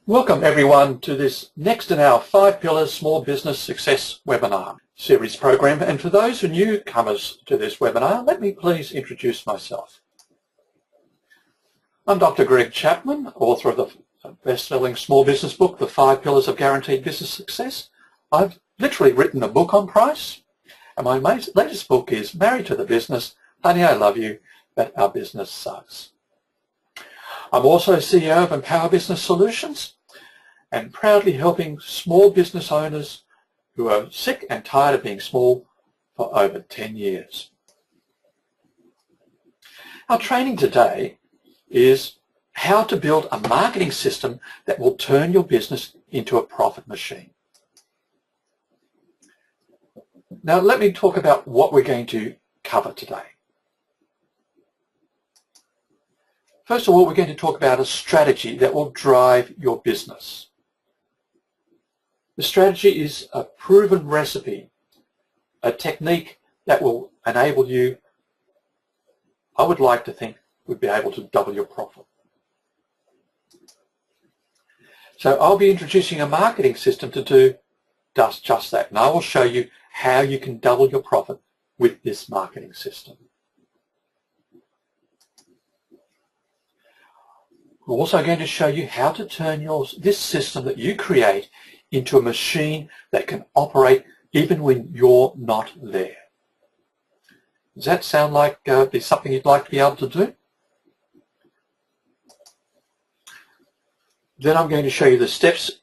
Welcome everyone to this next in our 5 Pillars Small Business Success webinar series program. And for those who are newcomers to this webinar, let me please introduce myself. I'm Dr. Greg Chapman, author of the best-selling small business book, The 5 Pillars of Guaranteed Business Success. I've literally written a book on price, and my latest book is Married to the Business, Honey, I Love You, But Our Business Sucks. I'm also CEO of Empower Business Solutions and proudly helping small business owners who are sick and tired of being small for over 10 years. Our training today is how to build a marketing system that will turn your business into a profit machine. Now let me talk about what we're going to cover today. First of all, we're going to talk about a strategy that will drive your business. The strategy is a proven recipe, a technique that will enable you, I would like to think, would be able to double your profit. So I'll be introducing a marketing system to do just that, and I will show you how you can double your profit with this marketing system. We're also going to show you how to turn this system that you create into a machine that can operate even when you're not there. Does that sound like there's something you'd like to be able to do? Then I'm going to show you the steps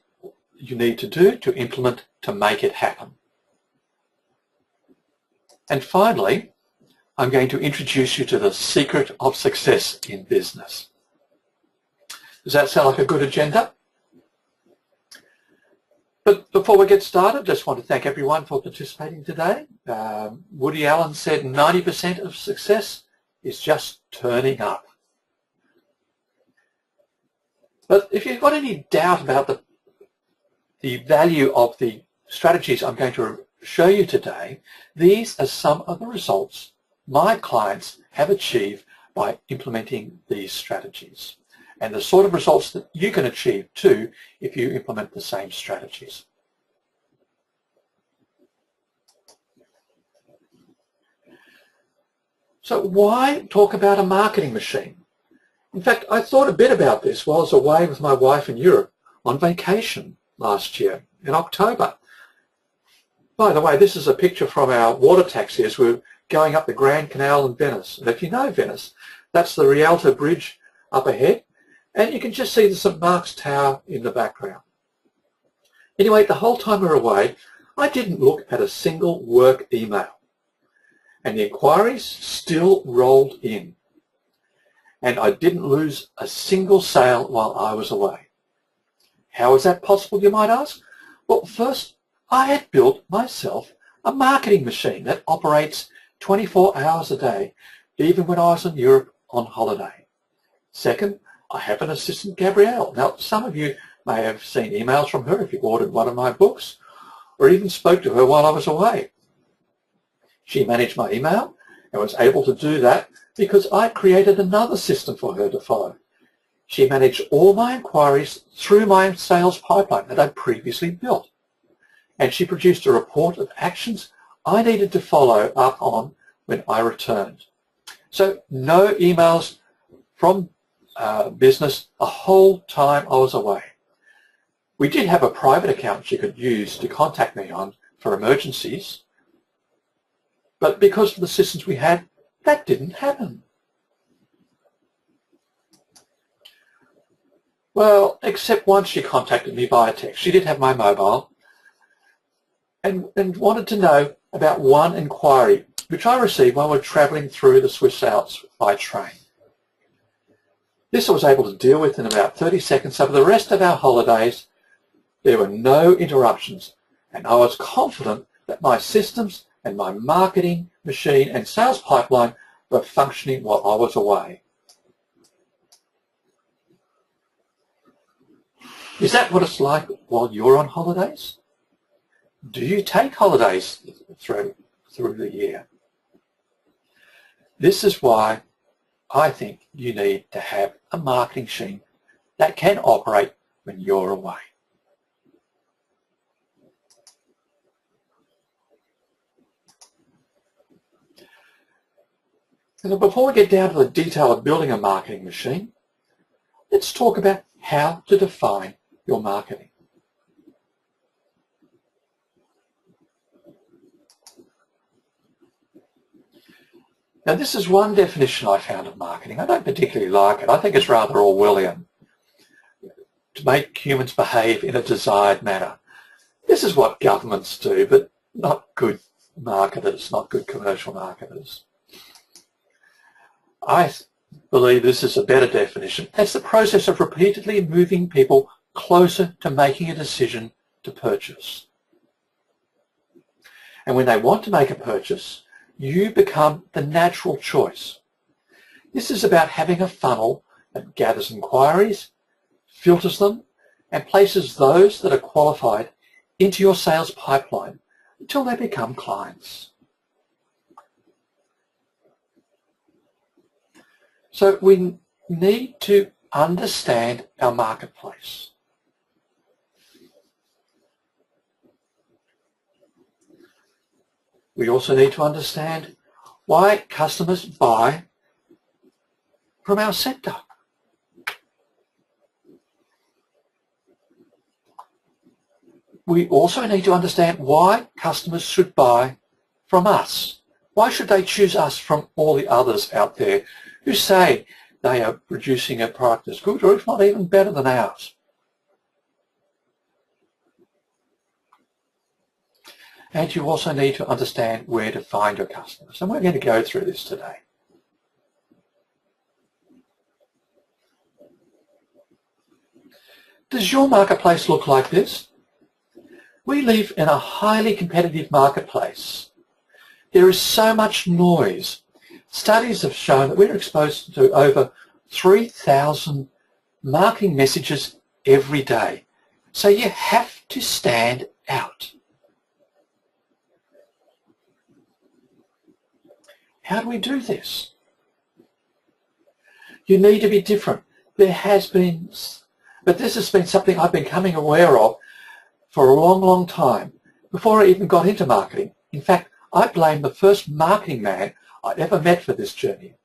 you need to do to implement to make it happen. And finally, I'm going to introduce you to the secret of success in business. Does that sound like a good agenda? But before we get started, I just want to thank everyone for participating today. Woody Allen said 90% of success is just turning up. But if you've got any doubt about the value of the strategies I'm going to show you today, these are some of the results my clients have achieved by implementing these strategies, and the sort of results that you can achieve too if you implement the same strategies. So why talk about a marketing machine? In fact, I thought a bit about this while I was away with my wife in Europe on vacation last year in October. By the way, this is a picture from our water taxi as we're going up the Grand Canal in Venice. And if you know Venice, that's the Rialto Bridge up ahead. And you can just see the St. Mark's Tower in the background. Anyway, the whole time we were away, I didn't look at a single work email. And the inquiries still rolled in. And I didn't lose a single sale while I was away. How is that possible, you might ask? Well, first, I had built myself a marketing machine that operates 24 hours a day, even when I was in Europe on holiday. Second, I have an assistant, Gabrielle. Now, some of you may have seen emails from her if you ordered one of my books, or even spoke to her while I was away. She managed my email and was able to do that because I created another system for her to follow. She managed all my inquiries through my sales pipeline that I'd previously built. And she produced a report of actions I needed to follow up on when I returned. So no emails from business the whole time I was away. We did have a private account she could use to contact me on for emergencies, but because of the systems we had, that didn't happen. Well, except once she contacted me via text. She did have my mobile and wanted to know about one inquiry which I received while we were travelling through the Swiss Alps by train. This I was able to deal with in about 30 seconds. So for the rest of our holidays, there were no interruptions, and I was confident that my systems and my marketing machine and sales pipeline were functioning while I was away. Is that what it's like while you're on holidays? Do you take holidays through the year? This is why I think you need to have a marketing machine that can operate when you're away. So before we get down to the detail of building a marketing machine, let's talk about how to define your marketing. Now, this is one definition I found of marketing. I don't particularly like it. I think it's rather Orwellian, to make humans behave in a desired manner. This is what governments do, but not good marketers, not good commercial marketers. I believe this is a better definition. It's the process of repeatedly moving people closer to making a decision to purchase. And when they want to make a purchase, you become the natural choice. This is about having a funnel that gathers inquiries, filters them, and places those that are qualified into your sales pipeline until they become clients. So we need to understand our marketplace. We also need to understand why customers buy from our sector. We also need to understand why customers should buy from us. Why should they choose us from all the others out there who say they are producing a product that's good or if not even better than ours? And you also need to understand where to find your customers. And we're going to go through this today. Does your marketplace look like this? We live in a highly competitive marketplace. There is so much noise. Studies have shown that we're exposed to over 3,000 marketing messages every day. So you have to stand out. How do we do this? You need to be different. There has been, but this has been something I've been becoming aware of for a long, long time, before I even got into marketing. In fact, I blame the first marketing man I'd ever met for this journey.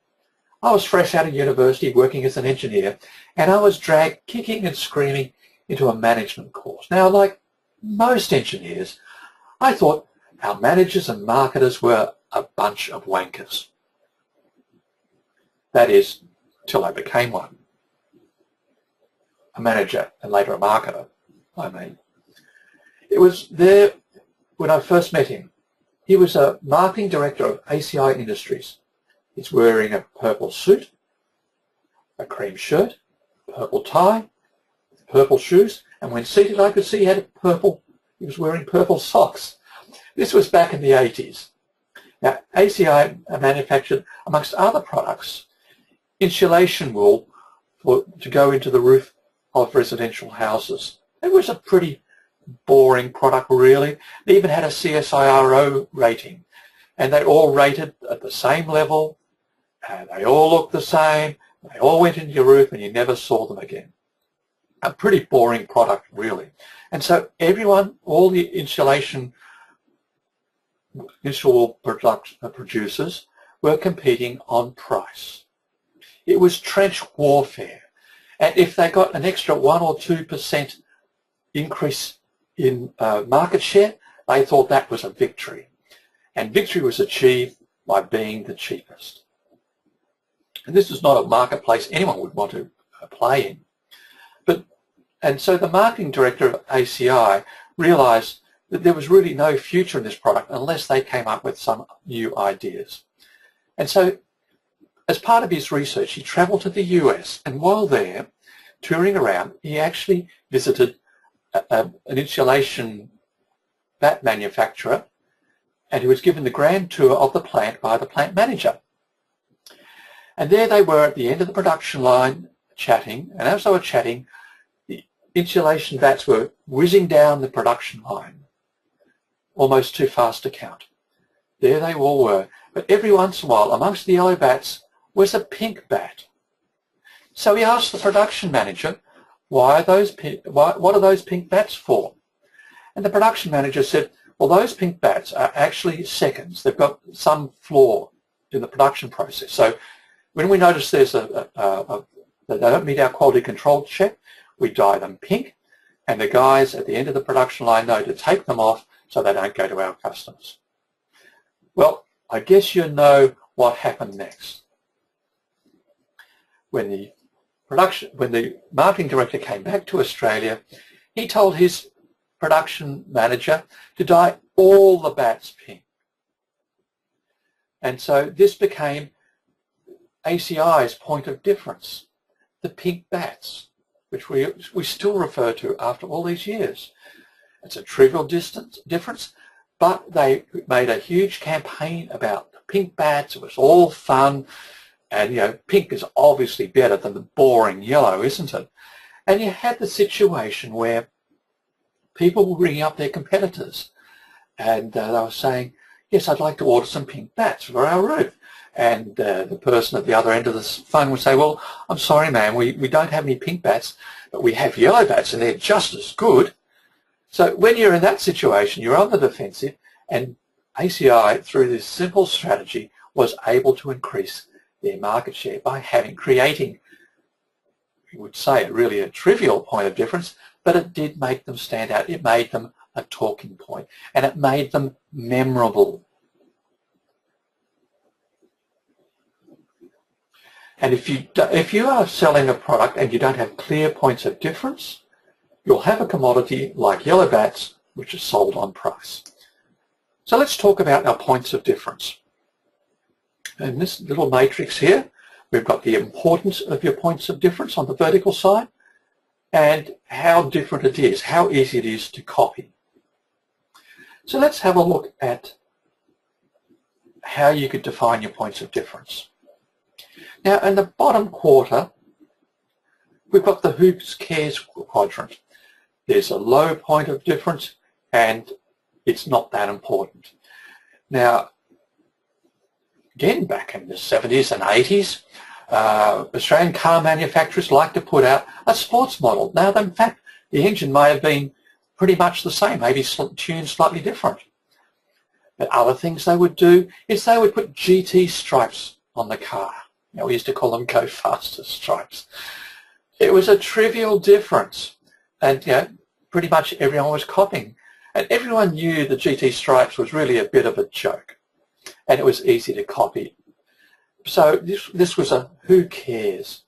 I was fresh out of university working as an engineer, and I was dragged kicking and screaming into a management course. Now, like most engineers, I thought our managers and marketers were a bunch of wankers. That is, till I became one. A manager and later a marketer, I mean. It was there when I first met him. He was a marketing director of ACI Industries. He's wearing a purple suit, a cream shirt, purple tie, purple shoes, and when seated I could see he was wearing purple socks. This was back in the 80s. Now, ACI manufactured, amongst other products, insulation wool to go into the roof of residential houses. It was a pretty boring product, really. They even had a CSIRO rating, and they all rated at the same level, and they all looked the same, they all went into your roof and you never saw them again. A pretty boring product, really. And so everyone, all the insulation producers were competing on price. It was trench warfare. And if they got an extra 1 or 2% increase in market share, they thought that was a victory. And victory was achieved by being the cheapest. And this is not a marketplace anyone would want to play in. And so the marketing director of ACI realized that there was really no future in this product unless they came up with some new ideas. And so as part of his research, he traveled to the US, and while there, touring around, he actually visited an insulation vat manufacturer, and he was given the grand tour of the plant by the plant manager. And there they were at the end of the production line chatting, and as they were chatting, the insulation vats were whizzing down the production line, almost too fast to count. There they all were, but every once in a while, amongst the yellow vats was a pink vat. So he asked the production manager, what are those pink bats for? And the production manager said, well, those pink bats are actually seconds. They've got some flaw in the production process. So when we notice there's that they don't meet our quality control check, we dye them pink, and the guys at the end of the production line know to take them off so they don't go to our customers. Well, I guess you know what happened next. When the marketing director came back to Australia, he told his production manager to dye all the bats pink. And so this became ACI's point of difference, the pink bats, which we still refer to after all these years. It's a trivial difference, but they made a huge campaign about the pink bats. It was all fun, and pink is obviously better than the boring yellow, isn't it? And you had the situation where people were ringing up their competitors, and they were saying, yes, I'd like to order some pink bats for our roof. And the person at the other end of the phone would say, well, I'm sorry, ma'am, we don't have any pink bats, but we have yellow bats, and they're just as good. So when you're in that situation, you're on the defensive, and ACI, through this simple strategy, was able to increase their market share by creating, you would say, really a trivial point of difference, but it did make them stand out. It made them a talking point, and it made them memorable. And if you are selling a product and you don't have clear points of difference, you'll have a commodity like yellow bats, which is sold on price. So let's talk about our points of difference. In this little matrix here, we've got the importance of your points of difference on the vertical side and how different it is, how easy it is to copy. So let's have a look at how you could define your points of difference. Now, in the bottom quarter, we've got the who cares quadrant. There's a low point of difference, and it's not that important. Now, again, back in the 70s and 80s, Australian car manufacturers like to put out a sports model. Now, in fact, the engine may have been pretty much the same, maybe tuned slightly different. But other things they would do is they would put GT stripes on the car. We used to call them go faster stripes. It was a trivial difference, and pretty much everyone was copying. And everyone knew the GT stripes was really a bit of a joke, and it was easy to copy. So this was a who cares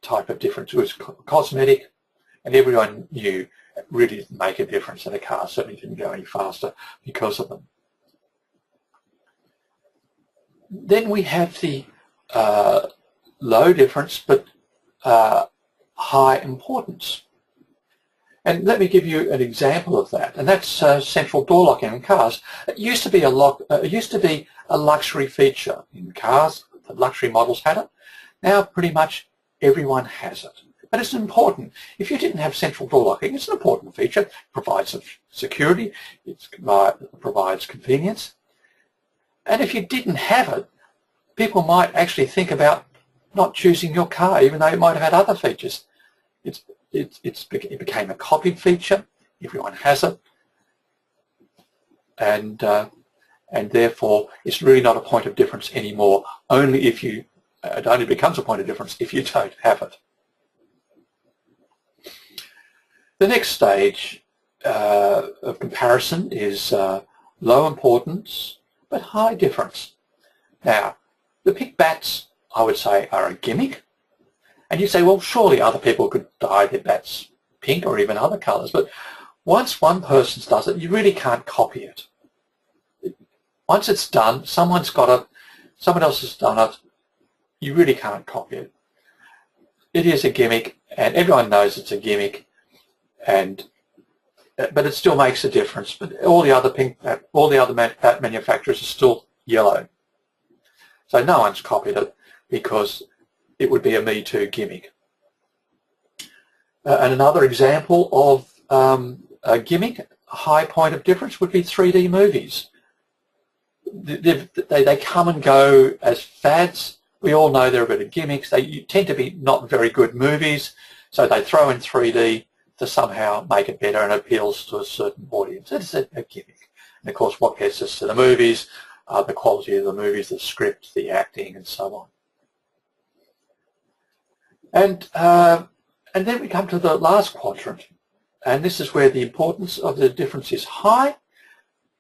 type of difference. It was cosmetic, and everyone knew it really didn't make a difference, and the car certainly didn't go any faster because of them. Then we have the low difference but high importance. And let me give you an example of that, and that's central door locking in cars. It used to be a luxury feature in cars. The luxury models had it. Now pretty much everyone has it. But it's important. If you didn't have central door locking, it's an important feature. It provides security, it provides convenience. And if you didn't have it, people might actually think about not choosing your car, even though it might have had other features. It became a copied feature. Everyone has it, and therefore it's really not a point of difference anymore. It only becomes a point of difference if you don't have it. The next stage of comparison is low importance but high difference. Now, the pink bats, I would say, are a gimmick. And you say, well, surely other people could dye their bats pink or even other colours. But once one person does it, you really can't copy it. Once it's done, someone's got it, someone else has done it, you really can't copy it. It is a gimmick, and everyone knows it's a gimmick, but it still makes a difference. But all the other bat manufacturers are still yellow. So no one's copied it because it would be a Me Too gimmick. And another example of a gimmick, a high point of difference, would be 3D movies. They come and go as fads. We all know they're a bit of gimmicks. They tend to be not very good movies. So they throw in 3D to somehow make it better and appeals to a certain audience. It's a gimmick. And of course, what gets us to the movies, the quality of the movies, the script, the acting, and so on. And then we come to the last quadrant, and this is where the importance of the difference is high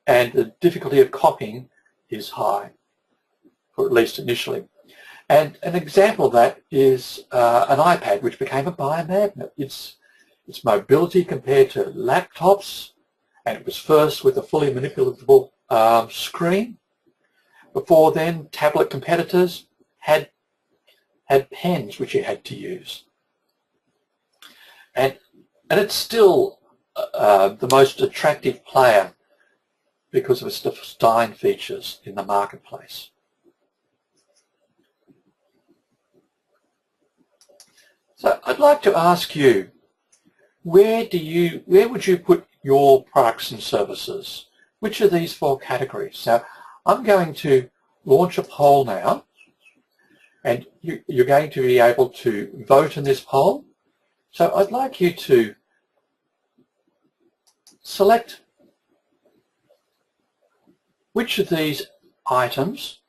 and the difficulty of copying is high, or at least initially. And an example of that is an iPad, which became a biomagnet. Its mobility compared to laptops, and it was first with a fully manipulable screen. Before then, tablet competitors had pens which you had to use. And it's still the most attractive player because of its design features in the marketplace. So I'd like to ask you, where would you put your products and services? Which of these 4 categories? Now, I'm going to launch a poll now, and you're going to be able to vote in this poll. So I'd like you to select which of these items,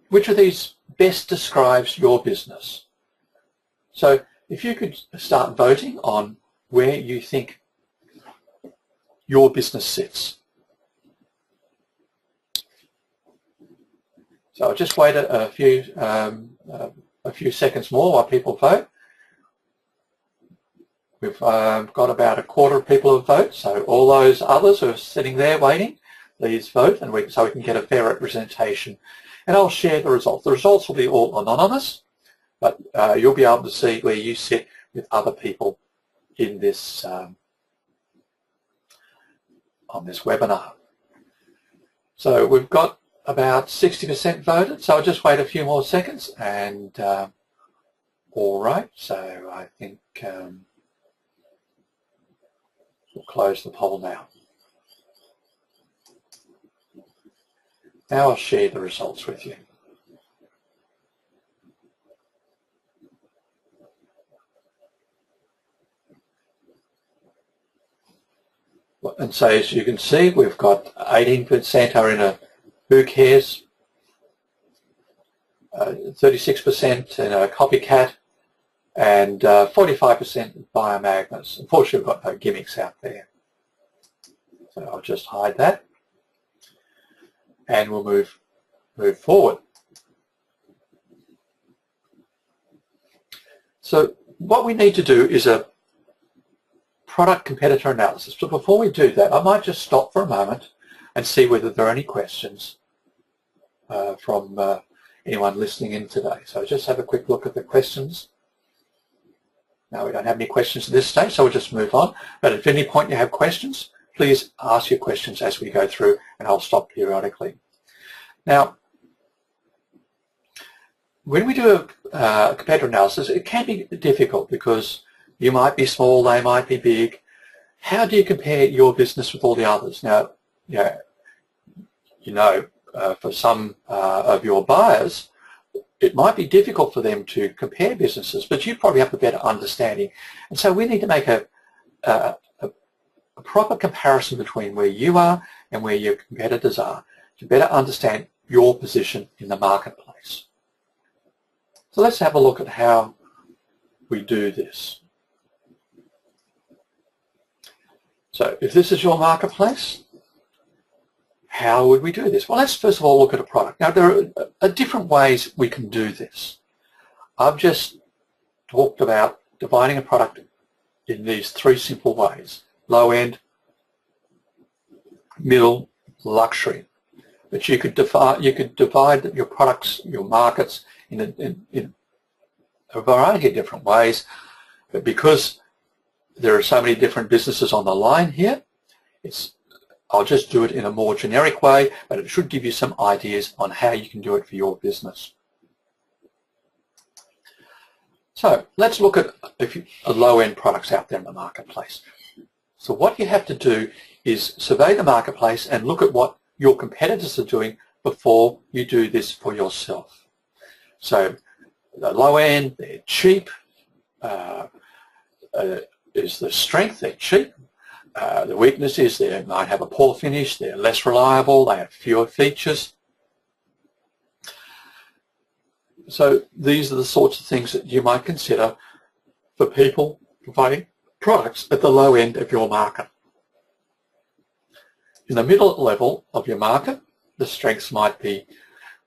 which of these best describes your business. So if you could start voting on where you think your business sits. So I'll just wait a few seconds more while people vote. We've got about a quarter of people who vote, so all those others who are sitting there waiting, please vote, and so we can get a fair representation. And I'll share the results. The results will be all anonymous, but you'll be able to see where you sit with other people in this on this webinar. So we've got about 60% voted, so I'll just wait a few more seconds, and all right, so I think we'll close the poll now. Now I'll share the results with you. And so as you can see, we've got 18% are in a who cares, 36% in a copycat, and 45% biomagnets. Unfortunately, we've got no gimmicks out there. So I'll just hide that, and we'll move forward. So what we need to do is a product competitor analysis. But before we do that, I might just stop for a moment and see whether there are any questions from anyone listening in today. So just have a quick look at the questions. Now, we don't have any questions at this stage, so we'll just move on. But if at any point you have questions, please ask your questions as we go through, and I'll stop periodically. Now, when we do a competitor analysis, it can be difficult because you might be small, they might be big. How do you compare your business with all the others? Now, for some of your buyers, it might be difficult for them to compare businesses, but you probably have a better understanding. And so we need to make a proper comparison between where you are and where your competitors are to better understand your position in the marketplace. So let's have a look at how we do this. So if this is your marketplace, how would we do this? Well, let's first of all look at a product. Now, there are different ways we can do this. I've just talked about dividing a product in these 3 simple ways: low end, middle, luxury. But you could divide your products, your markets in a variety of different ways. But because there are so many different businesses on the line here, I'll just do it in a more generic way, but it should give you some ideas on how you can do it for your business. So let's look at low-end products out there in the marketplace. So what you have to do is survey the marketplace and look at what your competitors are doing before you do this for yourself. So the low end, they're cheap, is the strength. They're cheap. The weakness is they might have a poor finish, they're less reliable, they have fewer features. So these are the sorts of things that you might consider for people providing products at the low end of your market. In the middle level of your market, the strengths might be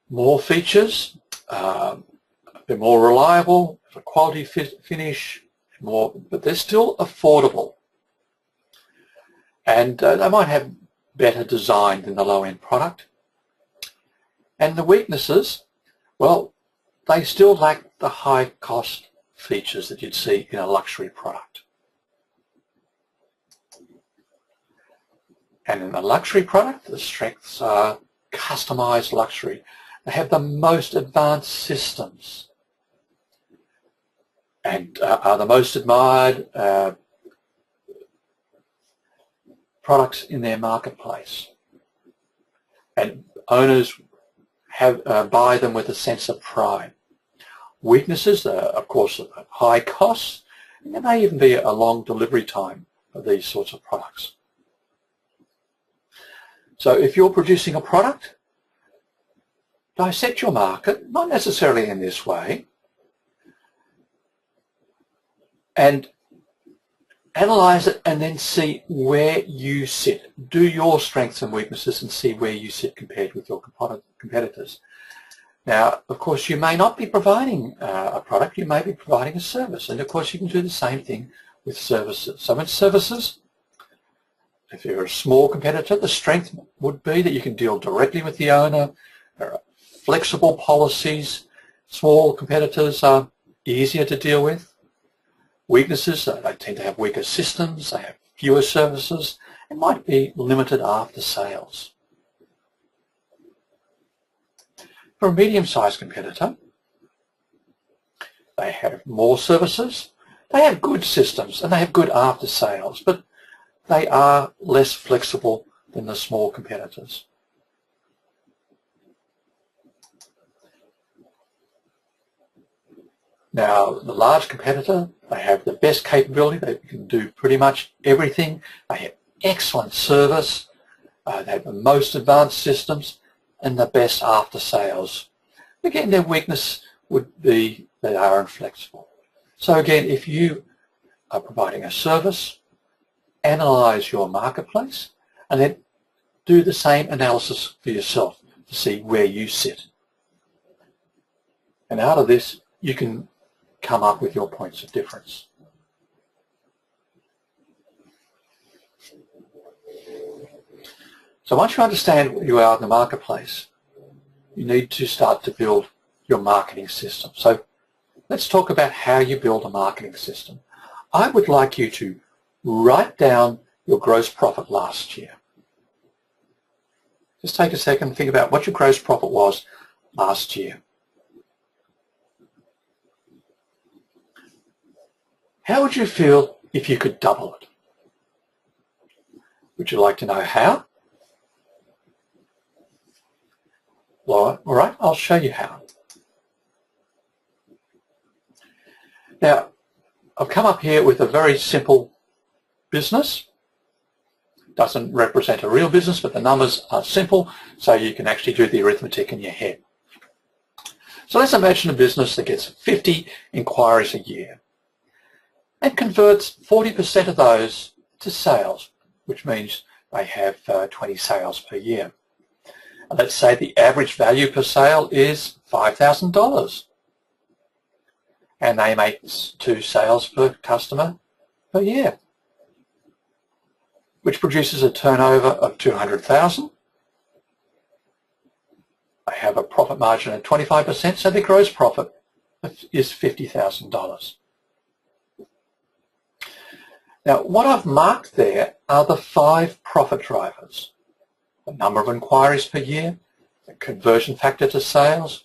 more features, a bit more reliable, a quality finish, but they're still affordable. And they might have better design than the low-end product. And the weaknesses, well, they still lack the high-cost features that you'd see in a luxury product. And in a luxury product, the strengths are customized luxury. They have the most advanced systems and are the most admired products in their marketplace. And owners buy them with a sense of pride. Weaknesses are, of course, high costs, and there may even be a long delivery time for these sorts of products. So if you're producing a product, dissect your market, not necessarily in this way, and analyze it and then see where you sit. Do your strengths and weaknesses and see where you sit compared with your competitors. Now, of course, you may not be providing a product, you may be providing a service, and of course you can do the same thing with services. So in services, if you're a small competitor, the strength would be that you can deal directly with the owner. There are flexible policies. Small competitors are easier to deal with. Weaknesses, they tend to have weaker systems, they have fewer services, and might be limited after sales. For a medium-sized competitor, they have more services, they have good systems, and they have good after sales, but they are less flexible than the small competitors. Now, the large competitor, they have the best capability. They can do pretty much everything. They have excellent service. They have the most advanced systems and the best after sales. Again, their weakness would be they are inflexible. So again, if you are providing a service, analyze your marketplace and then do the same analysis for yourself to see where you sit. And out of this, you can come up with your points of difference. So once you understand where you are in the marketplace, you need to start to build your marketing system. So let's talk about how you build a marketing system. I would like you to write down your gross profit last year. Just take a second and think about what your gross profit was last year. How would you feel if you could double it? Would you like to know how? Well, all right, I'll show you how. Now, I've come up here with a very simple business. Doesn't represent a real business, but the numbers are simple, so you can actually do the arithmetic in your head. So let's imagine a business that gets 50 inquiries a year and converts 40% of those to sales, which means they have 20 sales per year. And let's say the average value per sale is $5,000, and they make 2 sales per customer per year, which produces a turnover of $200,000. They have a profit margin of 25%, so their gross profit is $50,000. Now, what I've marked there are the 5 profit drivers: the number of inquiries per year, the conversion factor to sales,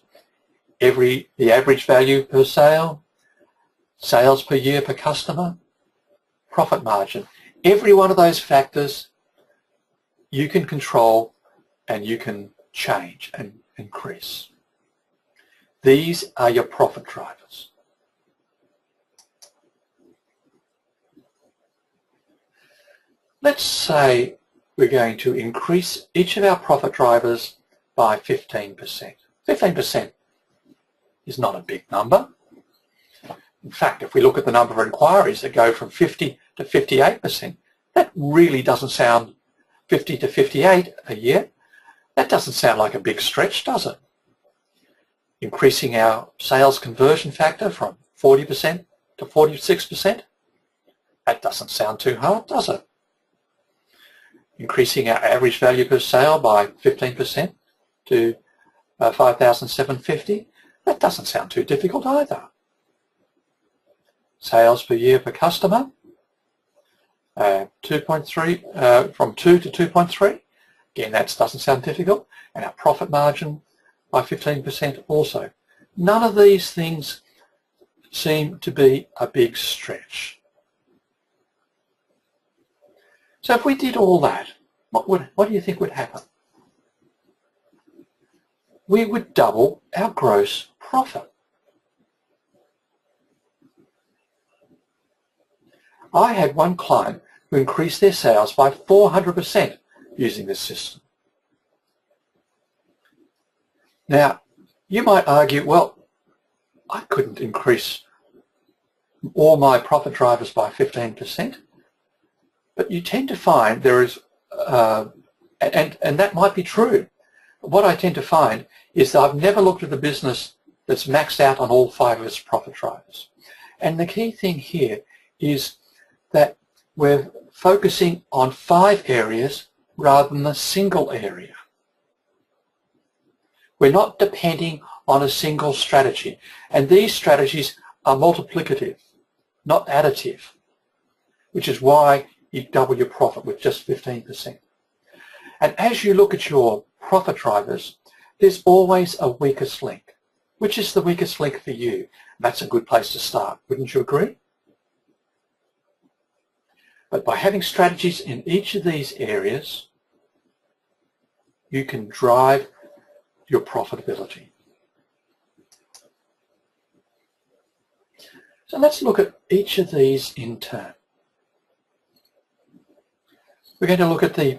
the average value per sale, sales per year per customer, profit margin. Every one of those factors you can control and you can change and increase. These are your profit drivers. let's say we're going to increase each of our profit drivers by 15%. 15% is not a big number. In fact, if we look at the number of inquiries that go from 50 to 58%, that really doesn't sound 50 to 58 a year. That doesn't sound like a big stretch, does it? Increasing our sales conversion factor from 40% to 46%, that doesn't sound too hard, does it? Increasing our average value per sale by 15% to $5,750, that doesn't sound too difficult either. Sales per year per customer, 2.3 from 2 to 2.3. Again, that doesn't sound difficult. And our profit margin by 15% also. None of these things seem to be a big stretch. So if we did all that, what do you think would happen? We would double our gross profit. I had one client who increased their sales by 400% using this system. Now, you might argue, well, I couldn't increase all my profit drivers by 15%, but you tend to find there is, and that might be true. What I tend to find is that I've never looked at a business that's maxed out on all 5 of its profit drivers. And the key thing here is that we're focusing on 5 areas rather than a single area. We're not depending on a single strategy. And these strategies are multiplicative, not additive, which is why you double your profit with just 15%. And as you look at your profit drivers, there's always a weakest link. Which is the weakest link for you? That's a good place to start, wouldn't you agree? But by having strategies in each of these areas, you can drive your profitability. So let's look at each of these in turn. We're going to look at the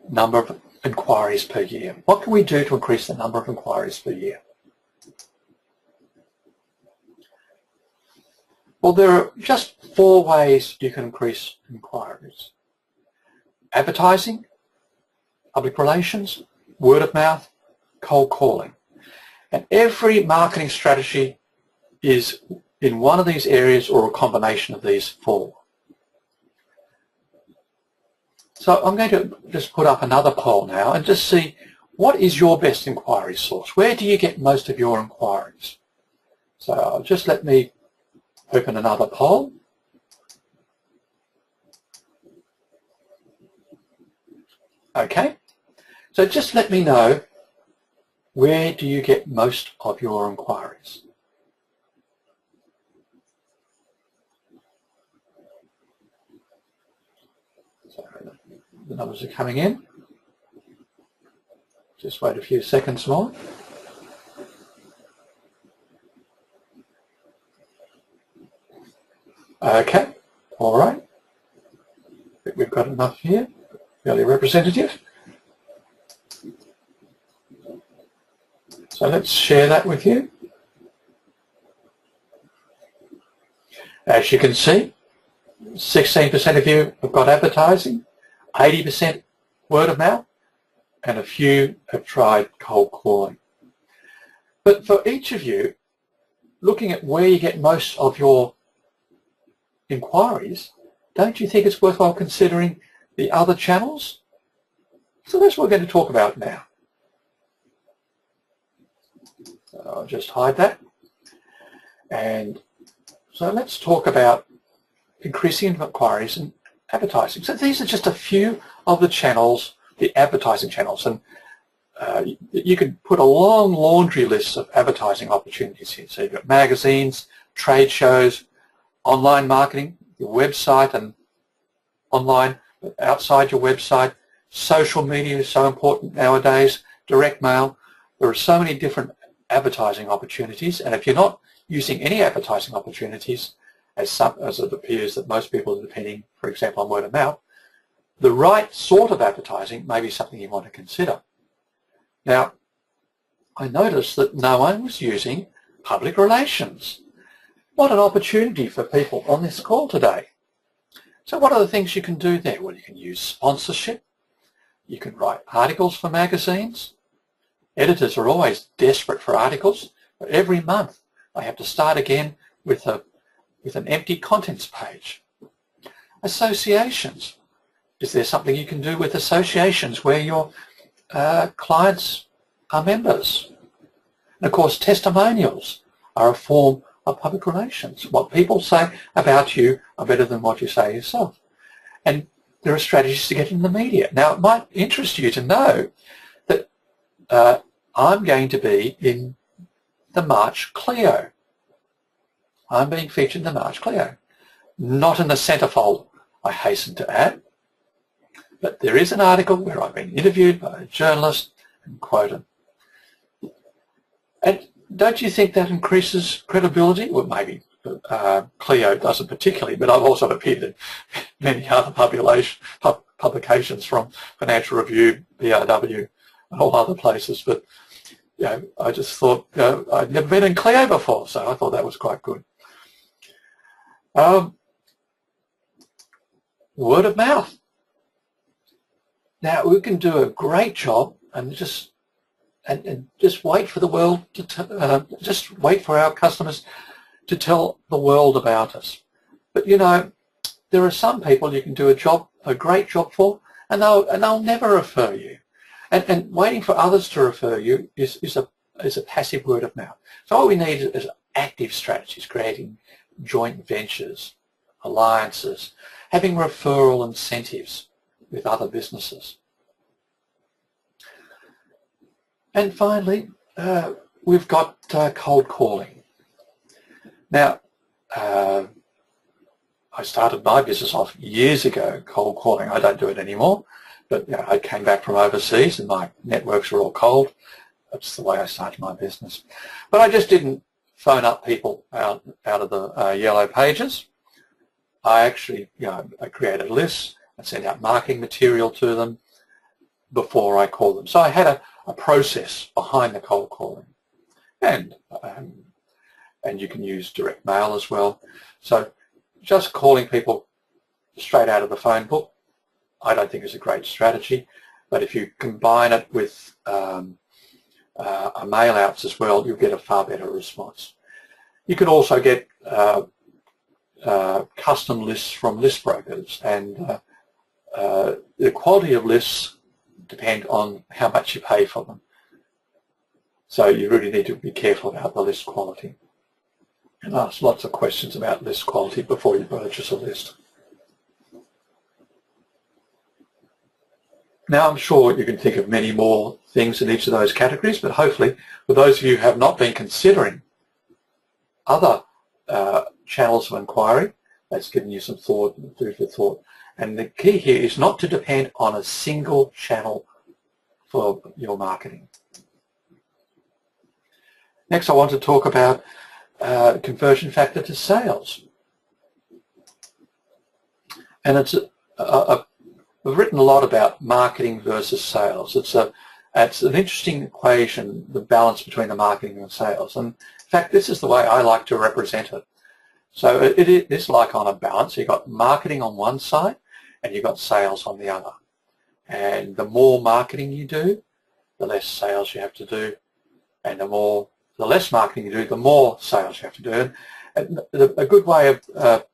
number of inquiries per year. What can we do to increase the number of inquiries per year? Well, there are just 4 ways you can increase inquiries. Advertising, public relations, word of mouth, cold calling. And every marketing strategy is in one of these areas or a combination of these 4. So I'm going to just put up another poll now and just see what is your best inquiry source. Where do you get most of your inquiries? So just let me open another poll. Okay, so just let me know, where do you get most of your inquiries? So the numbers are coming in. Just wait a few seconds more. Okay, all right. I think we've got enough here. Fairly representative. So let's share that with you. As you can see, 16% of you have got advertising, 80% word of mouth, and a few have tried cold calling. But for each of you, looking at where you get most of your inquiries, don't you think it's worthwhile considering the other channels? So that's what we're going to talk about now. So I'll just hide that. And so let's talk about increasing inquiries and advertising. So these are just a few of the channels, the advertising channels, and you could put a long laundry list of advertising opportunities here. So you've got magazines, trade shows, online marketing, your website and online, but outside your website. Social media is so important nowadays, direct mail. There are so many different advertising opportunities, and if you're not using any advertising opportunities, as it appears that most people are depending, for example, on word of mouth, the right sort of advertising may be something you want to consider. Now, I noticed that no one was using public relations. What an opportunity for people on this call today. So what are the things you can do there? Well, you can use sponsorship. You can write articles for magazines. Editors are always desperate for articles, but every month they have to start again with an empty contents page. Associations. Is there something you can do with associations where your clients are members? And of course, testimonials are a form of public relations. What people say about you are better than what you say yourself. And there are strategies to get in the media. Now, it might interest you to know that I'm going to be in the March Clio. I'm being featured in the March Clio. Not in the centrefold, I hasten to add. But there is an article where I've been interviewed by a journalist and quoted. And don't you think that increases credibility? Well, maybe Clio doesn't particularly, but I've also appeared in many other publications from Financial Review, BRW, and all other places. But you know, I just thought I'd never been in Clio before, so I thought that was quite good. Word of mouth. Now we can do a great job and just wait for the world to just wait for our customers to tell the world about us. But you know, there are some people you can do a great job for, and they'll never refer you. And waiting for others to refer you is a passive word of mouth. So all we need is active strategies, creating joint ventures, alliances, having referral incentives with other businesses. And finally, we've got cold calling. Now, I started my business off years ago, cold calling. I don't do it anymore, but you know, I came back from overseas and my networks were all cold. That's the way I started my business. But I just didn't phone up people out of the yellow pages. I actually, I created lists and sent out marketing material to them before I called them. So I had a process behind the cold calling, and you can use direct mail as well. So just calling people straight out of the phone book, I don't think is a great strategy. But if you combine it with mail outs as well, you'll get a far better response. You can also get custom lists from list brokers, and the quality of lists depend on how much you pay for them. So you really need to be careful about the list quality and ask lots of questions about list quality before you purchase a list. Now, I'm sure you can think of many more things in each of those categories, but hopefully for those of you who have not been considering other channels of inquiry, that's given you some thought and food for thought. And the key here is not to depend on a single channel for your marketing. Next, I want to talk about conversion factor to sales. And it's we've written a lot about marketing versus sales. It's an interesting equation, the balance between the marketing and sales. And in fact, this is the way I like to represent it. So it is like on a balance. You've got marketing on one side and you've got sales on the other. And the more marketing you do, the less sales you have to do. And the less marketing you do, the more sales you have to do. And a good way of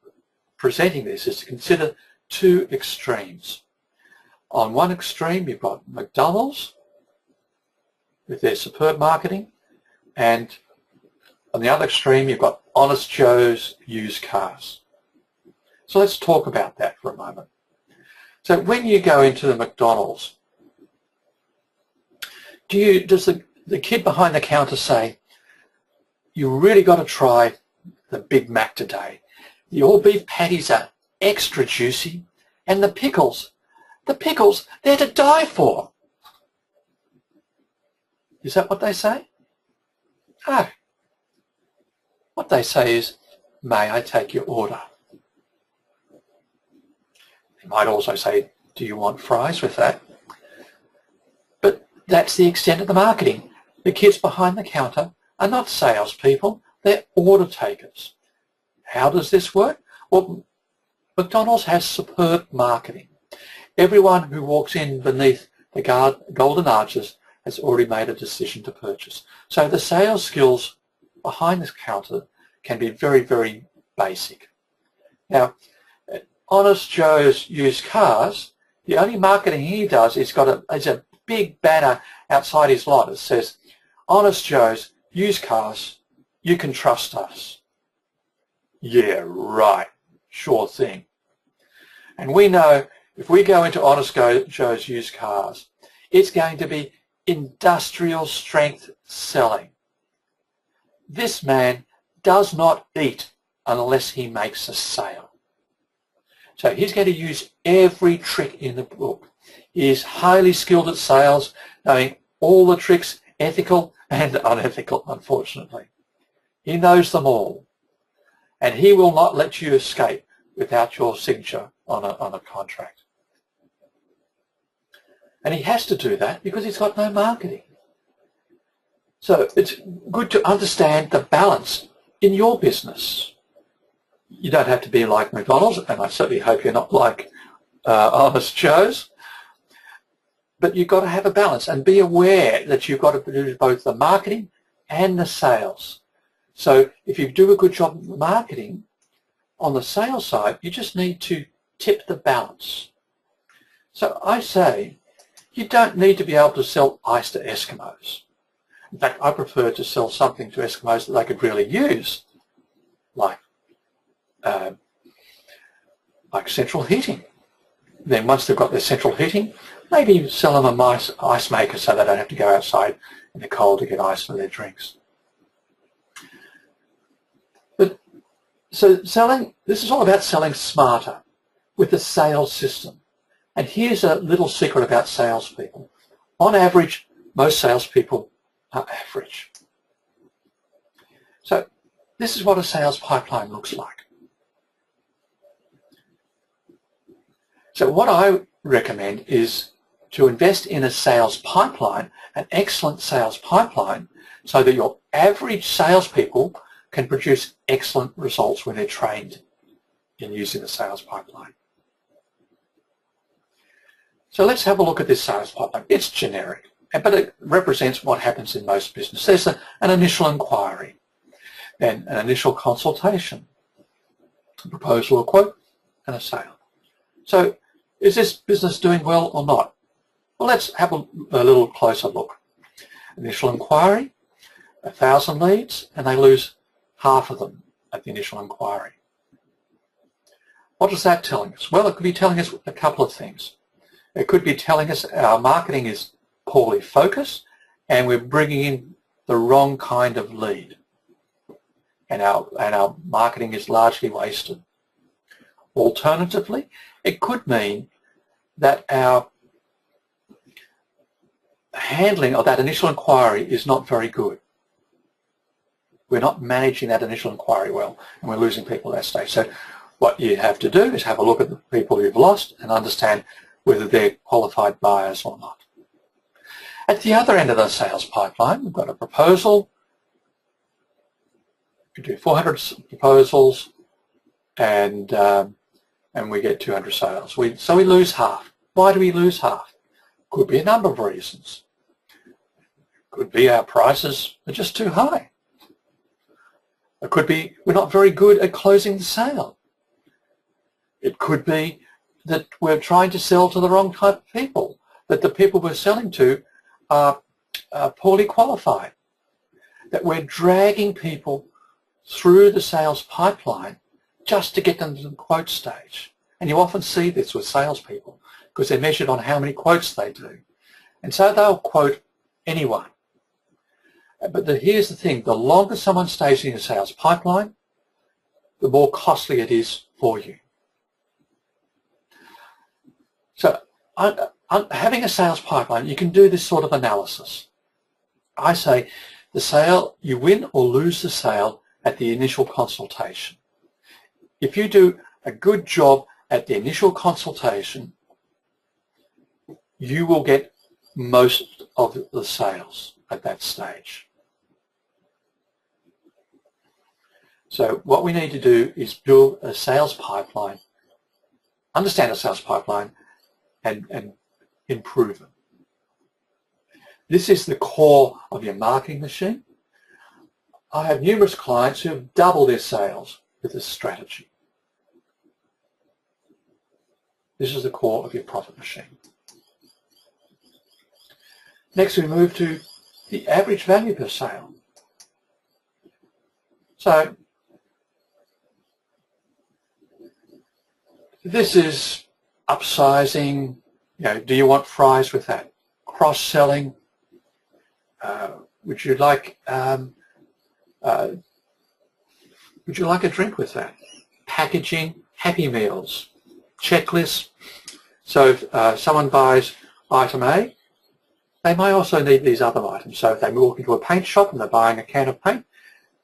presenting this is to consider two extremes. On one extreme, you've got McDonald's with their superb marketing, and on the other extreme, you've got Honest Joe's used cars. So let's talk about that for a moment. So when you go into the McDonald's, does the kid behind the counter say, you really got to try the Big Mac today. The all-beef patties are extra juicy, and the pickles, they're to die for. Is that what they say? No. What they say is, may I take your order? They might also say, Do you want fries with that? But that's the extent of the marketing. The kids behind the counter are not salespeople, they're order takers. How does this work? Well, McDonald's has superb marketing. Everyone who walks in beneath the golden arches has already made a decision to purchase. So the sales skills behind this counter can be very, very basic. Now, Honest Joe's Used Cars, the only marketing he does is a big banner outside his lot that says, Honest Joe's Used Cars, you can trust us. Yeah, right, sure thing. And we know if we go into Honest Joe's Used Cars, it's going to be industrial strength selling. This man does not eat unless he makes a sale. So he's going to use every trick in the book. He is highly skilled at sales, knowing all the tricks, ethical and unethical, unfortunately. He knows them all. And he will not let you escape without your signature on a contract. And he has to do that because he's got no marketing. So it's good to understand the balance in your business. You don't have to be like McDonald's, and I certainly hope you're not like Honest Joe's, but you've got to have a balance and be aware that you've got to do both the marketing and the sales. So if you do a good job of the marketing, on the sales side, you just need to tip the balance. So I say, you don't need to be able to sell ice to Eskimos. In fact, I prefer to sell something to Eskimos that they could really use, like central heating. Then once they've got their central heating, maybe sell them a nice ice maker so they don't have to go outside in the cold to get ice for their drinks. But so selling, this is all about selling smarter with the sales system. And here's a little secret about salespeople. On average, most salespeople are average. So this is what a sales pipeline looks like. So what I recommend is to invest in a sales pipeline, an excellent sales pipeline, so that your average salespeople can produce excellent results when they're trained in using the sales pipeline. So let's have a look at this sales pipeline. It's generic, but it represents what happens in most business. There's an initial inquiry, then an initial consultation, a proposal or quote, and a sale. So is this business doing well or not? Well, let's have a little closer look. Initial inquiry, 1,000 leads, and they lose half of them at the initial inquiry. What is that telling us? Well, it could be telling us a couple of things. It could be telling us our marketing is poorly focused and we're bringing in the wrong kind of lead, and our marketing is largely wasted. Alternatively, it could mean that our handling of that initial inquiry is not very good. We're not managing that initial inquiry well, and we're losing people at that stage. So what you have to do is have a look at the people you've lost and understand whether they're qualified buyers or not. At the other end of the sales pipeline, we've got a proposal. We do 400 proposals, and we get 200 sales. So we lose half. Why do we lose half? Could be a number of reasons. Could be our prices are just too high. It could be we're not very good at closing the sale. It could be that we're trying to sell to the wrong type of people, that the people we're selling to are poorly qualified, that we're dragging people through the sales pipeline just to get them to the quote stage. And you often see this with salespeople because they're measured on how many quotes they do. And so they'll quote anyone. But here's the thing, the longer someone stays in your sales pipeline, the more costly it is for you. So having a sales pipeline, you can do this sort of analysis. I say the sale, you win or lose the sale at the initial consultation. If you do a good job at the initial consultation, you will get most of the sales at that stage. So what we need to do is build a sales pipeline, understand a sales pipeline, and improve it. This is the core of your marketing machine. I have numerous clients who have doubled their sales with this strategy. This is the core of your profit machine. Next, we move to the average value per sale. So this is upsizing. Do you want fries with that? Cross-selling. Would you like a drink with that? Packaging, Happy Meals, checklists. So if someone buys item A, they may also need these other items. So if they walk into a paint shop and they're buying a can of paint,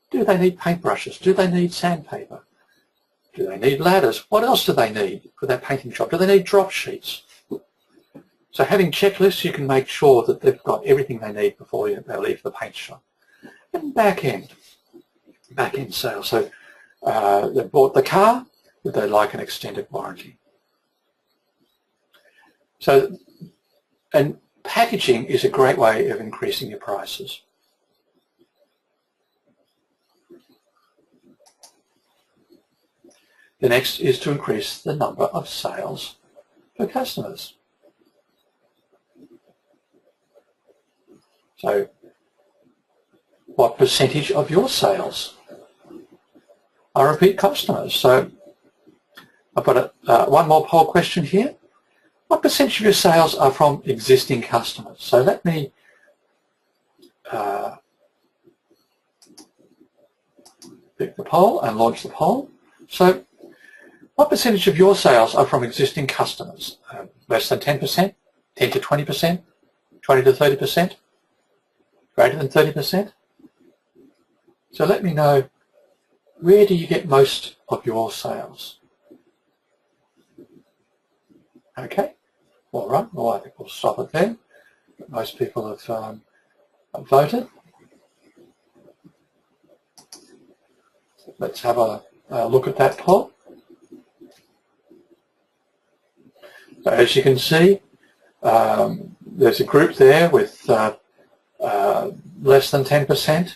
do they need paintbrushes? Do they need sandpaper? Do they need ladders? What else do they need for that painting shop? Do they need drop sheets? So having checklists, you can make sure that they've got everything they need before they leave the paint shop. And back-end sales. So they bought the car, but they'd like an extended warranty. So, and packaging is a great way of increasing your prices. The next is to increase the number of sales per customers. So, what percentage of your sales are repeat customers? So, I've got one more poll question here. What percentage of your sales are from existing customers? So let me pick the poll and launch the poll. So what percentage of your sales are from existing customers? Less than 10%, 10 to 20%, 20 to 30%, greater than 30%? So let me know, where do you get most of your sales? Okay, all right, well, I think we'll stop it there. Most people have voted. Let's have a look at that poll. So as you can see, there's a group there with less than 10%,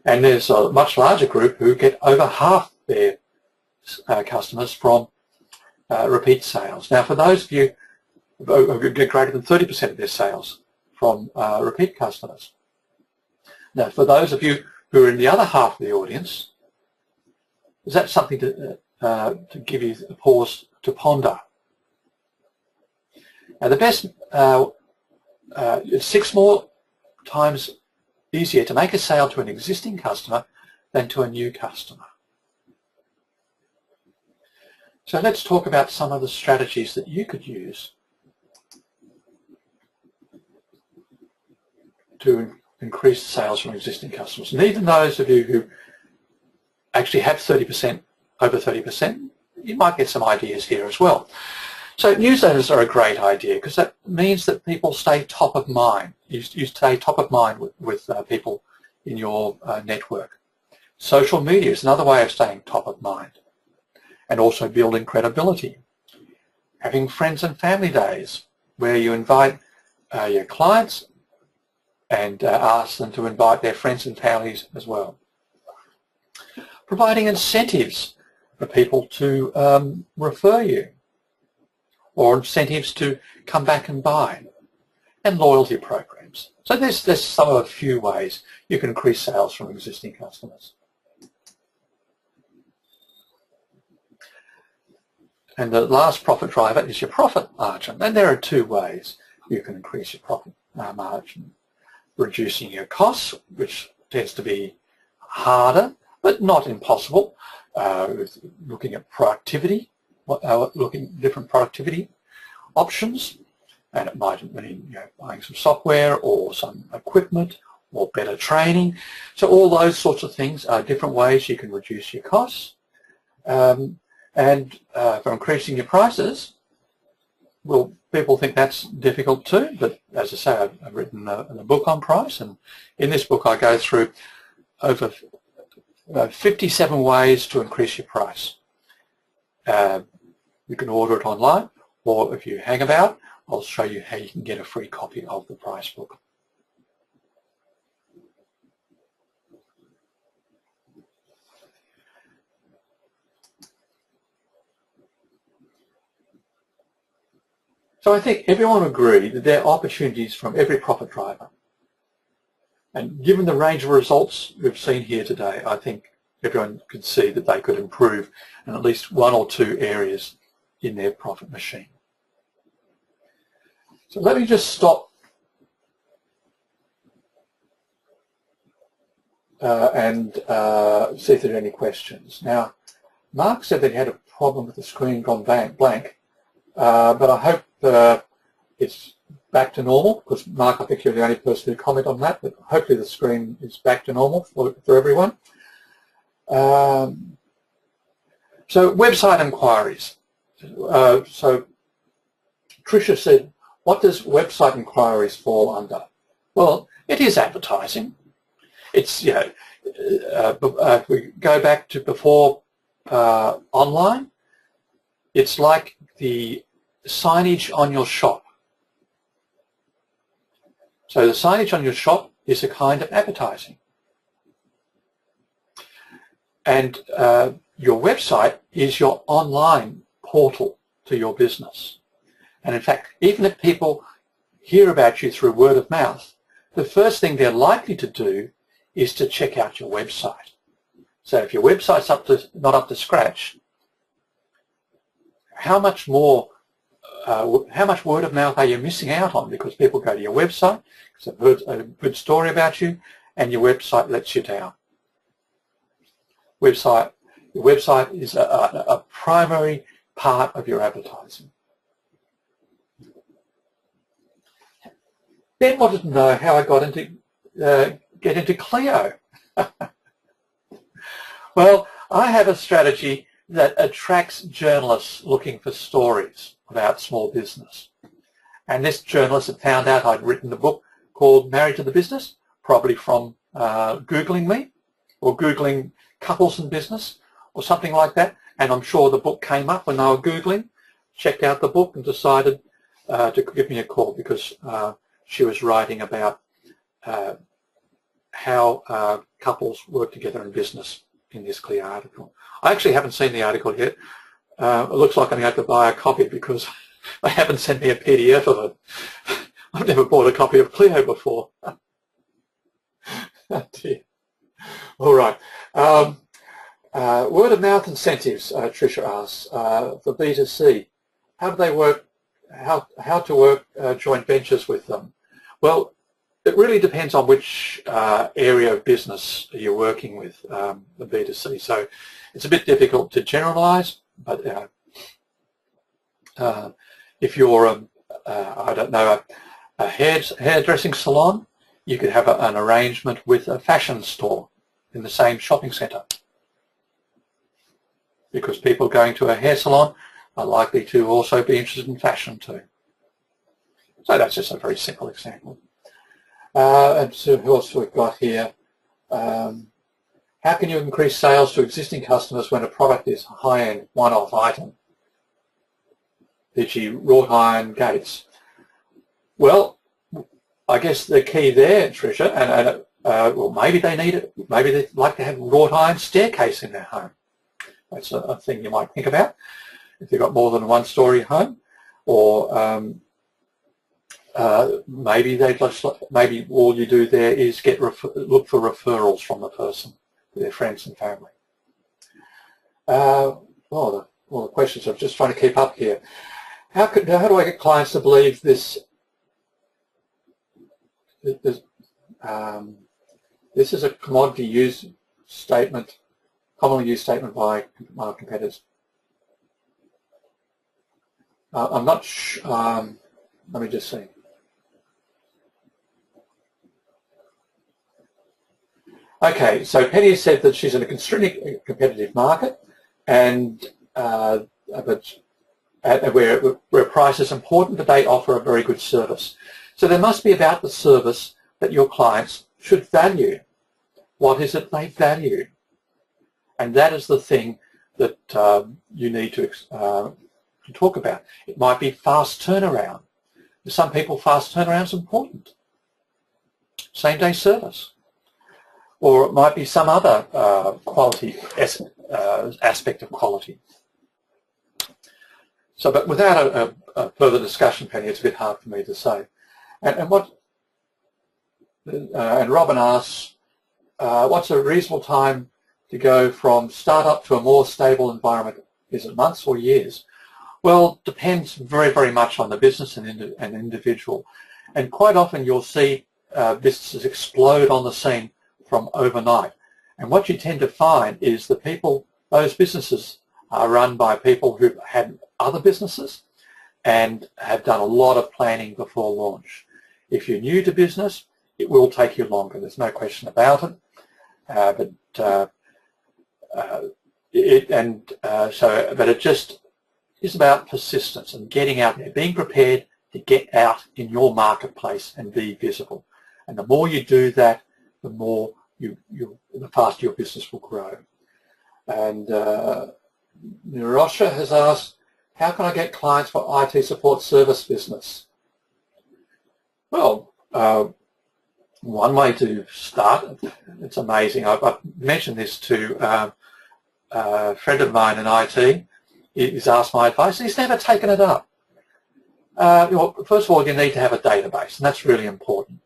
and there's a much larger group who get over half their customers from repeat sales. Now, for those of you who get greater than 30% of their sales from repeat customers. Now, for those of you who are in the other half of the audience, is that something to give you a pause to ponder? Now, the best, it's 6 more times easier to make a sale to an existing customer than to a new customer. So let's talk about some of the strategies that you could use to increase sales from existing customers. And even those of you who actually have 30%, over 30%, you might get some ideas here as well. So newsletters are a great idea because that means that people stay top of mind. You stay top of mind with people in your network. Social media is another way of staying top of mind, and also building credibility. Having friends and family days where you invite your clients and ask them to invite their friends and families as well. Providing incentives for people to refer you, or incentives to come back and buy, and loyalty programs. So there's some of a few ways you can increase sales from existing customers. And the last profit driver is your profit margin. And there are 2 ways you can increase your profit margin. Reducing your costs, which tends to be harder, but not impossible. Looking at productivity, looking at different productivity options. And it might mean buying some software or some equipment or better training. So all those sorts of things are different ways you can reduce your costs. And for increasing your prices, Well, people think that's difficult too, but as I say, I've written a book on price, and in this book I go through over 57 ways to increase your price. You can order it online, or if you hang about, I'll show you how you can get a free copy of the price book. So I think everyone would agree that there are opportunities from every profit driver. And given the range of results we've seen here today, I think everyone could see that they could improve in at least one or two areas in their profit machine. So let me just stop and see if there are any questions. Now, Mark said that he had a problem with the screen gone blank, but I hope it's back to normal, because Mark, I think you're the only person who comment on that, but hopefully the screen is back to normal for everyone. So website inquiries. So Tricia said, what does website inquiries fall under? Well, it is advertising. It's, you know, if we go back to before online, it's like the signage on your shop. So the signage on your shop is a kind of advertising. And your website is your online portal to your business. And in fact, even if people hear about you through word of mouth, the first thing they're likely to do is to check out your website. So if your website's not up to scratch, how much word of mouth are you missing out on? Because people go to your website because they've heard a good story about you, and your website lets you down. Your website is a primary part of your advertising. Ben wanted to know how I got into get into Clio. Well, I have a strategy that attracts journalists looking for stories about small business. And this journalist had found out I'd written a book called Married to the Business, probably from Googling me or Googling couples in business or something like that. And I'm sure the book came up when they were Googling, checked out the book and decided to give me a call because she was writing about how couples work together in business in this clear article. I actually haven't seen the article yet. It looks like I'm going to have to buy a copy because they haven't sent me a PDF of it. I've never bought a copy of Clio before. Oh dear. All right. Word of mouth incentives, Tricia asks, for B2C. How do they work? How to work joint ventures with them? Well, it really depends on which area of business you're working with, the B2C. So it's a bit difficult to generalize, but if you're, I don't know, a hairdressing salon, you could have an arrangement with a fashion store in the same shopping centre, because people going to a hair salon are likely to also be interested in fashion too. So that's just a very simple example. And so who else we've got here? How can you increase sales to existing customers when a product is a high-end one-off item? E.g. wrought iron gates. Well, I guess the key there, Tricia, and well, maybe they need it. Maybe they'd like to have a wrought iron staircase in their home. That's a thing you might think about if you've got more than a one-story home, or maybe maybe all you do there is look for referrals from the person to their friends and family. Well, the questions. I'm just trying to keep up here. How do I get clients to believe this? This is a commodity use statement, commonly used statement by my competitors. I'm not sure. Let me just see. Okay, so Penny said that she's in a constricted competitive market, and but where price is important, but they offer a very good service. So there must be about the service that your clients should value. What is it they value? And that is the thing that you need to talk about. It might be fast turnaround. For some people, fast turnaround is important. Same-day service. Or it might be some other quality aspect of quality. So, but without a further discussion, Penny, it's a bit hard for me to say. And Robin asks, what's a reasonable time to go from startup to a more stable environment? Is it months or years? Well, depends very, very much on the business and individual. And quite often you'll see businesses explode on the scene from overnight. And what you tend to find is the people, those businesses are run by people who've had other businesses and have done a lot of planning before launch. If you're new to business, it will take you longer. There's no question about it. But it just is about persistence and getting out there, being prepared to get out in your marketplace and be visible. And the more you do that, the more the faster your business will grow. And Nirosha has asked, how can I get clients for IT support service business? Well, one way to start, it's amazing. I've mentioned this to a friend of mine in IT. He's asked my advice and he's never taken it up. Well, first of all, you need to have a database, and that's really important.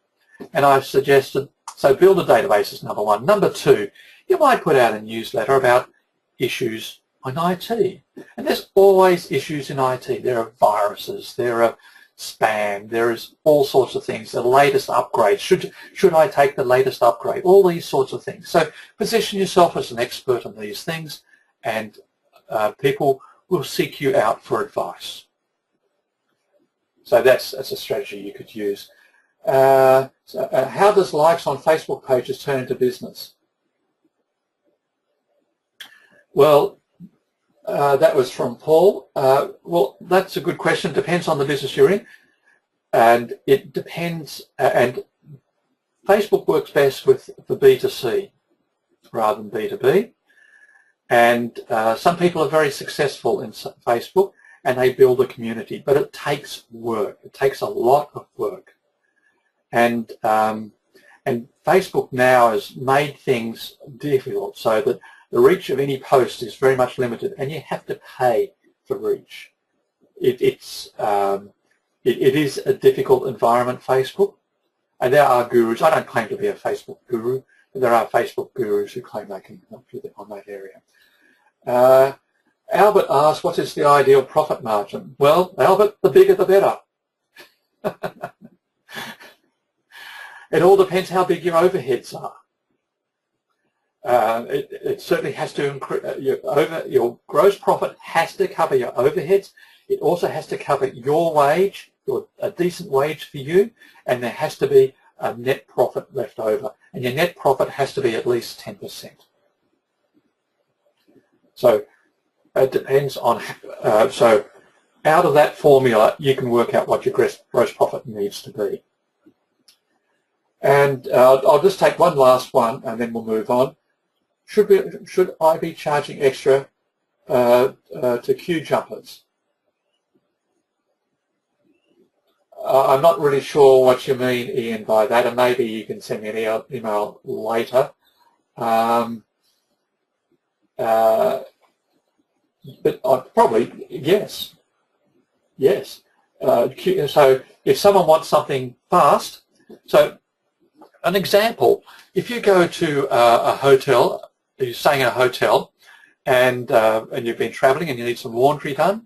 And I've suggested, so build a database is number one. Number two, you might put out a newsletter about issues in IT. And there's always issues in IT. There are viruses, there are spam, there is all sorts of things, the latest upgrades. Should I take the latest upgrade? All these sorts of things. So position yourself as an expert on these things, and people will seek you out for advice. So that's a strategy you could use. How does likes on Facebook pages turn into business? Well, that was from Paul. Well, that's a good question. Depends on the business you're in, and it depends. And Facebook works best for B2C rather than B2B. And some people are very successful in Facebook, and they build a community, but it takes work. It takes a lot of work. And Facebook now has made things difficult so that the reach of any post is very much limited, and you have to pay for reach. It is a difficult environment, Facebook, and there are gurus. I don't claim to be a Facebook guru, but there are Facebook gurus who claim they can help you on that area. Albert asks, what is the ideal profit margin? Well, Albert, the bigger the better. It all depends how big your overheads are. It certainly has to increase, your gross profit has to cover your overheads. It also has to cover your wage, a decent wage for you, and there has to be a net profit left over. And your net profit has to be at least 10%. So it depends on, so out of that formula, you can work out what your gross profit needs to be. And I'll just take one last one, and then we'll move on. Should I be charging extra to queue jumpers? I'm not really sure what you mean, Ian, by that, and maybe you can send me an email later. But probably, yes. Yes. So if someone wants something fast, so an example, if you go to a hotel, you're staying in a hotel, and you've been travelling and you need some laundry done,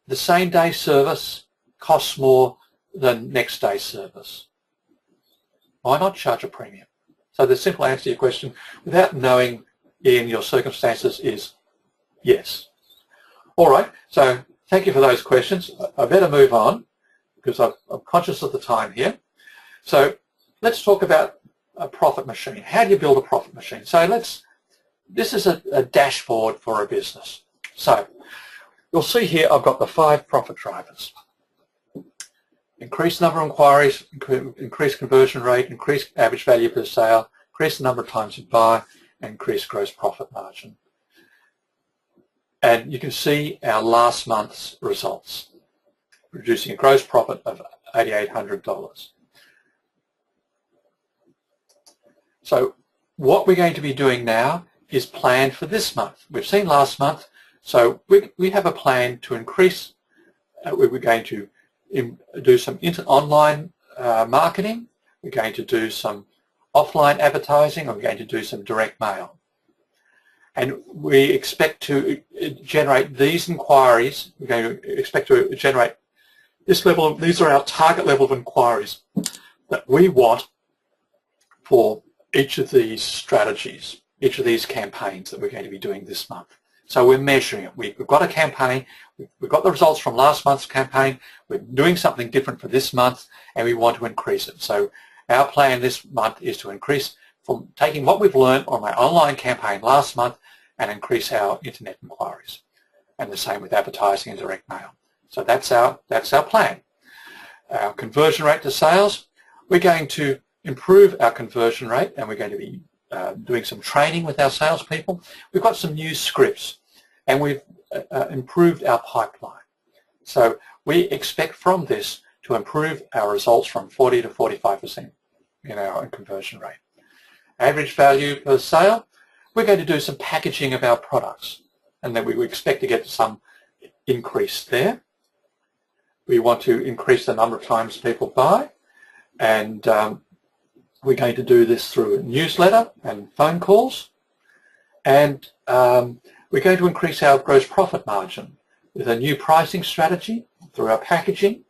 the same day service costs more than next day service. Why not charge a premium? So the simple answer to your question, without knowing in your circumstances, is yes. All right, so thank you for those questions. I better move on because I'm conscious of the time here. So let's talk about a profit machine. How do you build a profit machine? So this is a dashboard for a business. So you'll see here I've got the 5 profit drivers. Increase number of inquiries, increase conversion rate, increase average value per sale, increase the number of times you buy, and increase gross profit margin. And you can see our last month's results, producing a gross profit of $8,800. So what we're going to be doing now is plan for this month. We've seen last month, so we have a plan to increase. We're going to do some online marketing. We're going to do some offline advertising. We're going to do some direct mail. And we expect to generate these inquiries. We're going to expect to generate this level of, these are our target level of inquiries that we want for each of these strategies, each of these campaigns that we're going to be doing this month. So we're measuring it. We've got a campaign, we've got the results from last month's campaign, we're doing something different for this month, and we want to increase it. So our plan this month is to increase from taking what we've learned on our online campaign last month and increase our internet inquiries. And the same with advertising and direct mail. So that's our plan. Our conversion rate to sales, we're going to improve our conversion rate, and we're going to be doing some training with our salespeople. We've got some new scripts, and we've improved our pipeline. So we expect from this to improve our results from 40 to 45% in our conversion rate. Average value per sale, we're going to do some packaging of our products, and then we expect to get some increase there. We want to increase the number of times people buy, and we're going to do this through a newsletter and phone calls, and we're going to increase our gross profit margin with a new pricing strategy through our packaging,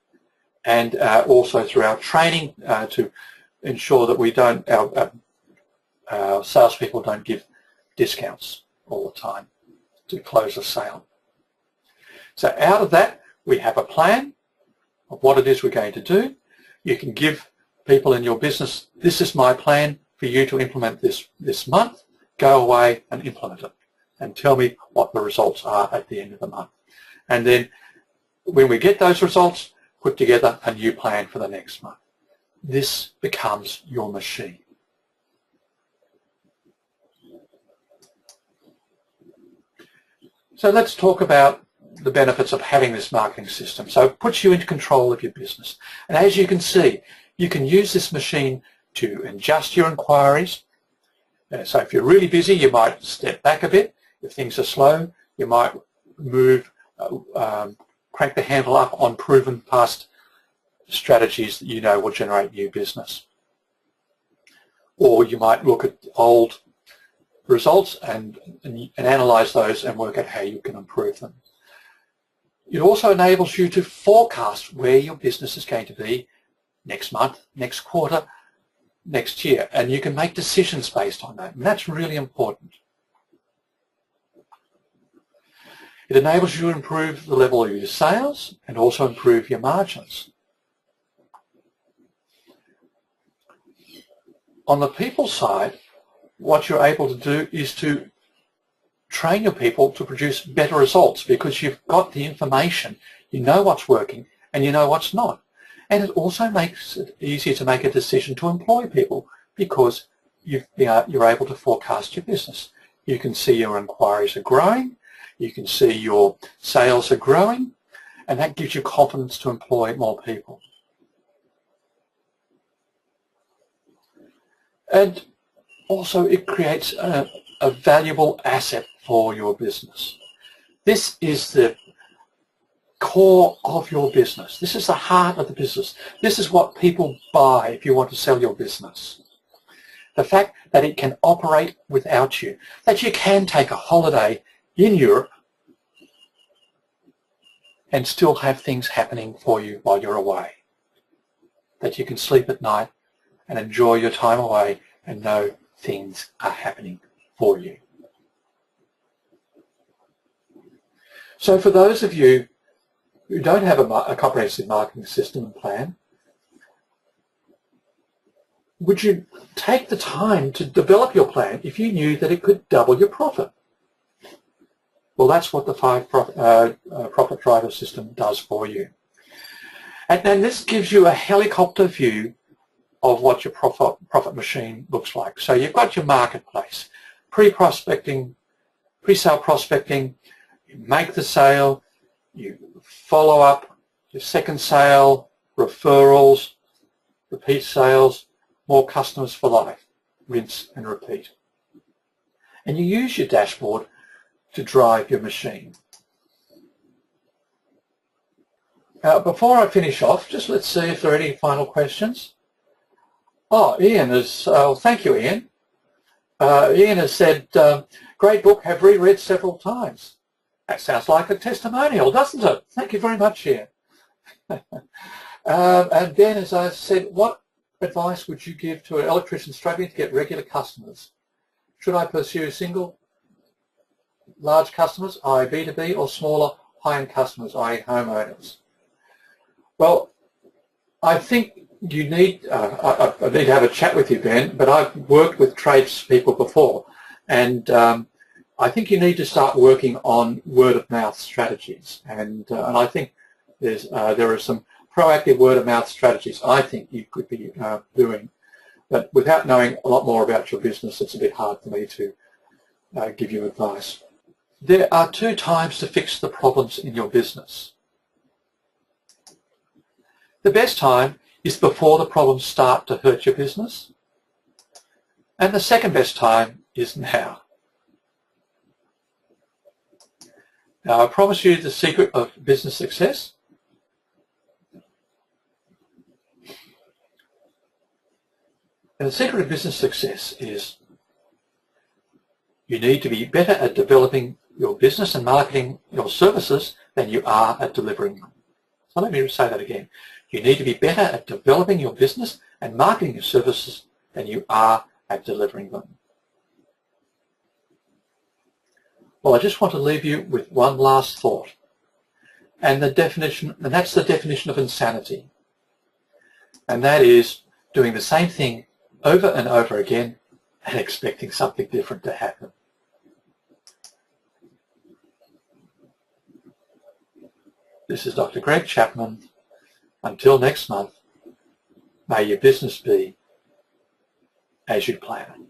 and also through our training to ensure that we don't, our salespeople don't give discounts all the time to close a sale. So out of that, we have a plan of what it is we're going to do. You can give people in your business, this is my plan for you to implement this month. Go away and implement it and tell me what the results are at the end of the month. And then when we get those results, put together a new plan for the next month. This becomes your machine. So let's talk about the benefits of having this marketing system. So it puts you into control of your business. And as you can see, you can use this machine to adjust your inquiries. So if you're really busy, you might step back a bit. If things are slow, you might move, crank the handle up on proven past strategies that you know will generate new business. Or you might look at old results and analyze those and work out how you can improve them. It also enables you to forecast where your business is going to be next month, next quarter, next year, and you can make decisions based on that, and that's really important. It enables you to improve the level of your sales and also improve your margins. On the people side, what you're able to do is to train your people to produce better results because you've got the information, you know what's working and you know what's not. And it also makes it easier to make a decision to employ people because you're able to forecast your business. You can see your inquiries are growing, you can see your sales are growing, and that gives you confidence to employ more people. And also it creates a valuable asset for your business. This is the core of your business. This is the heart of the business. This is what people buy if you want to sell your business. The fact that it can operate without you, that you can take a holiday in Europe and still have things happening for you while you're away, that you can sleep at night and enjoy your time away and know things are happening for you. So for those of you who don't have a comprehensive marketing system and plan, would you take the time to develop your plan if you knew that it could double your profit? Well, that's what the profit driver system does for you. And then this gives you a helicopter view of what your profit machine looks like. So you've got your marketplace, pre-prospecting, pre-sale prospecting, you make the sale, you follow up, your second sale, referrals, repeat sales, more customers for life, rinse and repeat. And you use your dashboard to drive your machine. Before I finish off, just let's see if there are any final questions. Oh, Ian has, thank you, Ian. Ian has said, great book, have reread several times. That sounds like a testimonial, doesn't it? Thank you very much, Ian. And then, as I said, what advice would you give to an electrician struggling to get regular customers? Should I pursue single, large customers, i.e. B2B, or smaller, high-end customers, i.e. homeowners? Well, I think you need, I need to have a chat with you, Ben, but I've worked with tradespeople before, and I think you need to start working on word-of-mouth strategies, and I think there are some proactive word-of-mouth strategies I think you could be doing, but without knowing a lot more about your business, it's a bit hard for me to give you advice. There are 2 times to fix the problems in your business. The best time is before the problems start to hurt your business, and the second best time is now. Now, I promise you the secret of business success. And the secret of business success is you need to be better at developing your business and marketing your services than you are at delivering them. So let me say that again. You need to be better at developing your business and marketing your services than you are at delivering them. Well, I just want to leave you with one last thought, and that's the definition of insanity. And that is doing the same thing over and over again and expecting something different to happen. This is Dr. Greg Chapman. Until next month, may your business be as you plan it.